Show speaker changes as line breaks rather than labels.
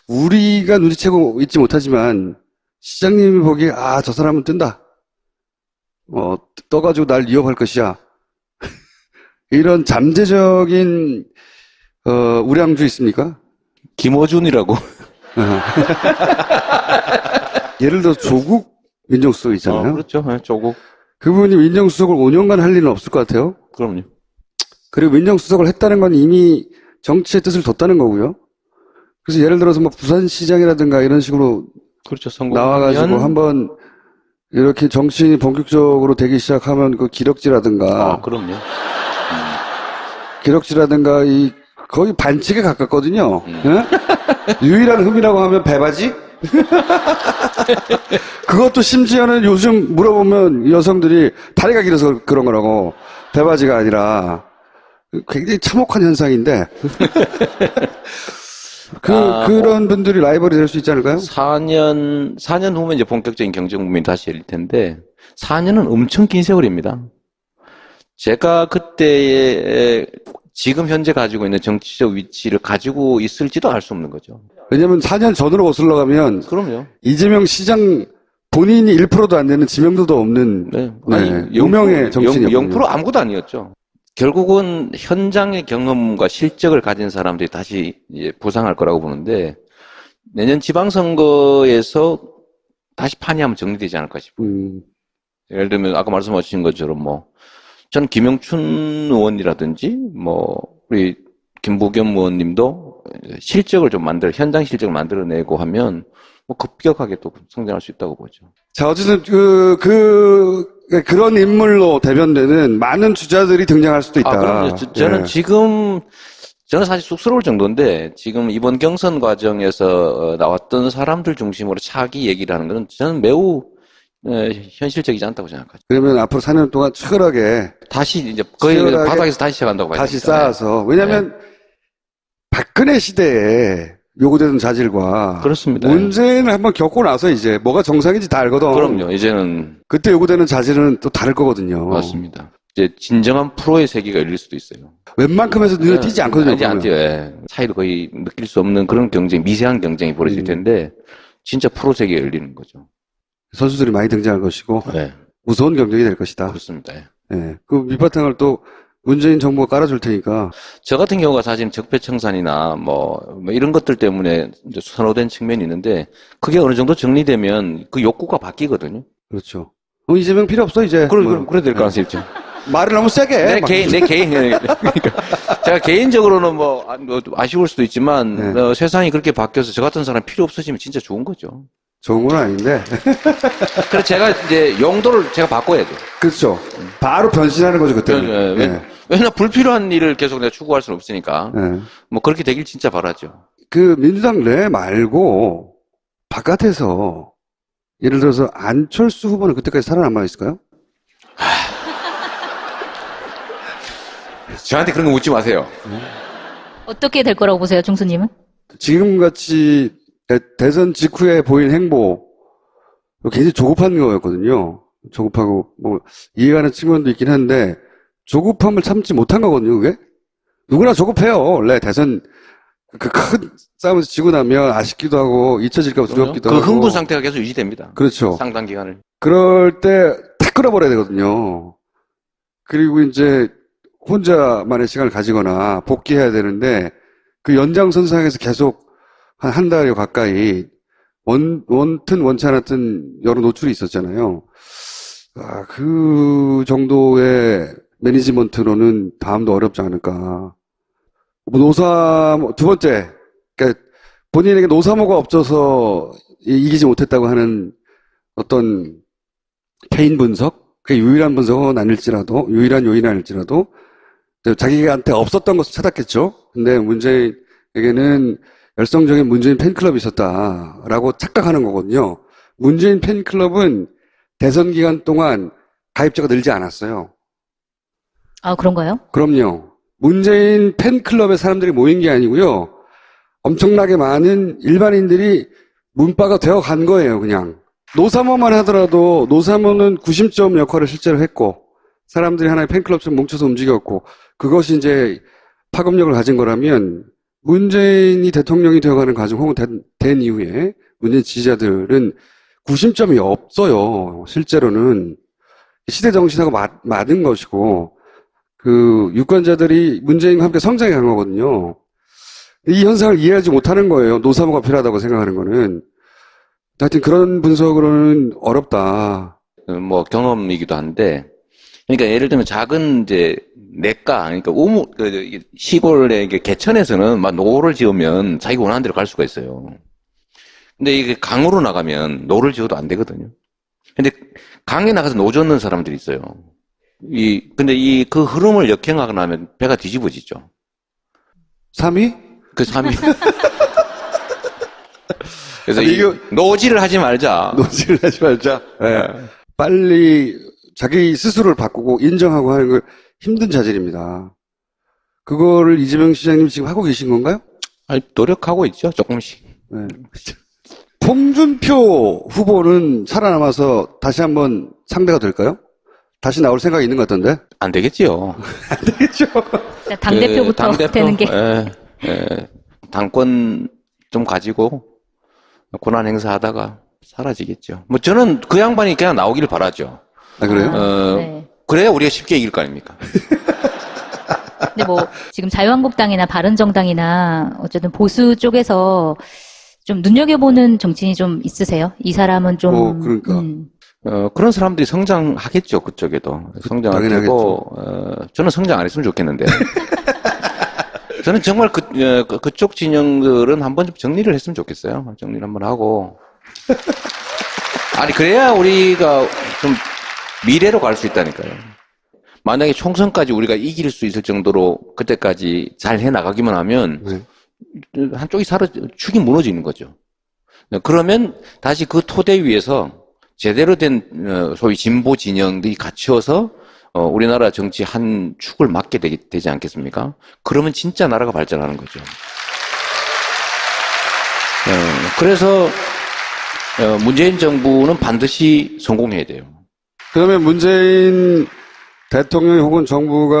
우리가 눈치채고 있지 못하지만 시장님이 보기에 저 사람은 뜬다. 떠가지고 날 위협할 것이야. 이런 잠재적인 우량주 있습니까?
김어준이라고.
예를 들어 조국 민정수석 있잖아요.
그렇죠. 네, 조국.
그분이 민정수석을 5년간 할 일은 없을 것 같아요.
그럼요.
그리고 민정수석을 했다는 건 이미 정치의 뜻을 뒀다는 거고요. 그래서 예를 들어서 뭐 부산시장이라든가 이런 식으로
그렇죠.
나와가지고 한번 이렇게 정치인이 본격적으로 되기 시작하면 그 기럭지라든가.
그럼요.
기럭지라든가 거의 반칙에 가깝거든요. 예? 유일한 흠이라고 하면 배바지? 그것도 심지어는 요즘 물어보면 여성들이 다리가 길어서 그런 거라고. 배바지가 아니라. 굉장히 참혹한 현상인데. 그런 분들이 라이벌이 될 수 있지 않을까요?
4년 후면 이제 본격적인 경제 국면이 다시 열릴 텐데, 4년은 엄청 긴 세월입니다. 제가 그때의 지금 현재 가지고 있는 정치적 위치를 가지고 있을지도 알 수 없는 거죠.
왜냐면 4년 전으로 거슬러 가면
그럼요.
이재명 시장 본인이 1%도 안 되는 지명도도 없는 유명의 정치인이었거든요.
0% 아무것도 아니었죠. 결국은 현장의 경험과 실적을 가진 사람들이 다시 이제 보상할 거라고 보는데 내년 지방선거에서 다시 판이 한번 정리되지 않을까 싶어요. 예를 들면 아까 말씀하신 것처럼 전 김영춘 의원이라든지 우리 김부겸 의원님도 실적을 좀 현장 실적을 만들어내고 하면 급격하게 또 성장할 수 있다고 보죠.
자, 어쨌든 그런 인물로 대변되는 많은 주자들이 등장할 수도 있다.
그럼요. 저는 사실 쑥스러울 정도인데 지금 이번 경선 과정에서 나왔던 사람들 중심으로 차기 얘기를 하는 것은 저는 매우 현실적이지 않다고 생각하죠.
그러면 앞으로 4년 동안 치열하게
다시 이제 거의 바닥에서 다시 시작한다고 봐야
다시 쌓아서. 왜냐하면 박근혜 시대에 요구되는 자질과
그렇습니다.
문재인을 한번 겪고 나서 이제 뭐가 정상인지 다 알거든.
그럼요. 이제는
그때 요구되는 자질은 또 다를 거거든요.
맞습니다. 이제 진정한 프로의 세계가 열릴 수도 있어요.
웬만큼에서 눈에 띄지 않거든요.
이제 안 띄어요. 차이를 거의 느낄 수 없는 그런 미세한 경쟁이 벌어질 텐데 진짜 프로 세계가 열리는 거죠.
선수들이 많이 등장할 것이고 무서운 경쟁이 될 것이다.
그렇습니다.
그 밑바탕을 또 문재인 정부가 깔아줄 테니까.
저 같은 경우가 사실 적폐청산이나 이런 것들 때문에 이제 선호된 측면이 있는데 그게 어느 정도 정리되면 그 욕구가 바뀌거든요.
그렇죠. 이재명 필요 없어 이제.
그래 될 가능성이 있죠.
말을 너무 세게 해.
내 개인 그러니까 제가 개인적으로는 아쉬울 수도 있지만 세상이 그렇게 바뀌어서 저 같은 사람 필요 없어지면 진짜 좋은 거죠.
좋은 건 아닌데.
그래서 제가 이제 용도를 제가 바꿔야죠.
그렇죠. 바로 변신하는 거죠 그때는.
왜냐면 불필요한 일을 계속 내가 추구할 수는 없으니까. 그렇게 되길 진짜 바라죠.
그 민주당 내 말고 바깥에서 예를 들어서 안철수 후보는 그때까지 살아남아 있을까요?
저한테 그런 거 묻지 마세요.
어떻게 될 거라고 보세요, 중수님은?
지금같이 대선 직후에 보인 행보 굉장히 조급한 거였거든요. 조급하고 이해가는 측면도 있긴 한데 조급함을 참지 못한 거거든요. 그게 누구나 조급해요. 원래 대선 그 큰 싸움에서 지고 나면 아쉽기도 하고 잊혀질까 봐 두렵기도 하고.
그 흥분 상태가 계속 유지됩니다.
그렇죠.
상당 기간을.
그럴 때 탁 끌어버려야 되거든요. 그리고 이제 혼자만의 시간을 가지거나 복귀해야 되는데 그 연장선상에서 계속 한 달여 가까이 원튼 원치 않았던 여러 노출이 있었잖아요. 그 정도의 매니지먼트로는 다음도 어렵지 않을까. 두 번째, 그러니까 본인에게 노사모가 없어서 이기지 못했다고 하는 어떤 개인 분석, 그게 유일한 분석은 아닐지라도, 유일한 요인은 아닐지라도, 자기한테 없었던 것을 찾았겠죠. 근데 문재인에게는 열성적인 문재인 팬클럽이 있었다라고 착각하는 거거든요. 문재인 팬클럽은 대선 기간 동안 가입자가 늘지 않았어요.
그런가요?
그럼요. 문재인 팬클럽에 사람들이 모인 게 아니고요. 엄청나게 많은 일반인들이 문바가 되어 간 거예요, 그냥. 노사모만 하더라도 노사모는 구심점 역할을 실제로 했고 사람들이 하나의 팬클럽처럼 뭉쳐서 움직였고 그것이 이제 파급력을 가진 거라면 문재인이 대통령이 되어가는 과정 혹은 된 이후에 문재인 지지자들은 구심점이 없어요. 실제로는 시대 정신하고 맞은 것이고 그 유권자들이 문재인과 함께 성장해 간 거거든요. 이 현상을 이해하지 못하는 거예요. 노사모가 필요하다고 생각하는 거는. 하여튼 그런 분석으로는 어렵다.
뭐 경험이기도 한데, 그러니까 예를 들면 작은 이제 내과, 그러니까 시골의 이게 개천에서는 막 노를 지으면 자기가 원하는 대로 갈 수가 있어요. 근데 이게 강으로 나가면 노를 지어도 안 되거든요. 근데 강에 나가서 노 젓는 사람들이 있어요. 근데 그 흐름을 역행하고 나면 배가 뒤집어지죠.
3위?
그 3위. 그래서
아니, 이거
노지를 하지 말자.
노지를 하지 말자. 네. 빨리 자기 스스로를 바꾸고 인정하고 하는 걸 힘든 자질입니다. 그거를 이재명 시장님 지금 하고 계신 건가요?
아니, 노력하고 있죠, 조금씩.
네. 홍준표 후보는 살아남아서 다시 한번 상대가 될까요? 다시 나올 생각이 있는 것 같던데?
안 되겠지요.
안 되겠죠.
당대표부터
당대표,
되는 게.
당권 좀 가지고 권한 행사하다가 사라지겠죠. 뭐 저는 그 양반이 그냥 나오기를 바라죠.
아, 그래요?
네.
그래야 우리가 쉽게 이길 거 아닙니까?
근데 뭐 지금 자유한국당이나 바른정당이나 어쨌든 보수 쪽에서 좀 눈여겨보는 정치인이 좀 있으세요? 이 사람은 좀
그러니까.
그런 사람들이 성장하겠죠, 그쪽에도. 성장할
당연하겠죠.
테고, 저는 성장 안 했으면 좋겠는데. 저는 정말 그쪽 진영들은 한번 좀 정리를 했으면 좋겠어요. 정리를 한번 하고. 아니, 그래야 우리가 좀 미래로 갈 수 있다니까요. 만약에 총선까지 우리가 이길 수 있을 정도로 그때까지 잘 해나가기만 하면,
네.
한쪽이 축이 무너지는 거죠. 그러면 다시 그 토대 위에서 제대로 된 소위 진보 진영들이 갖추어서 우리나라 정치 한 축을 맡게 되지 않겠습니까? 그러면 진짜 나라가 발전하는 거죠. 그래서 문재인 정부는 반드시 성공해야 돼요.
그러면 문재인 대통령 혹은 정부가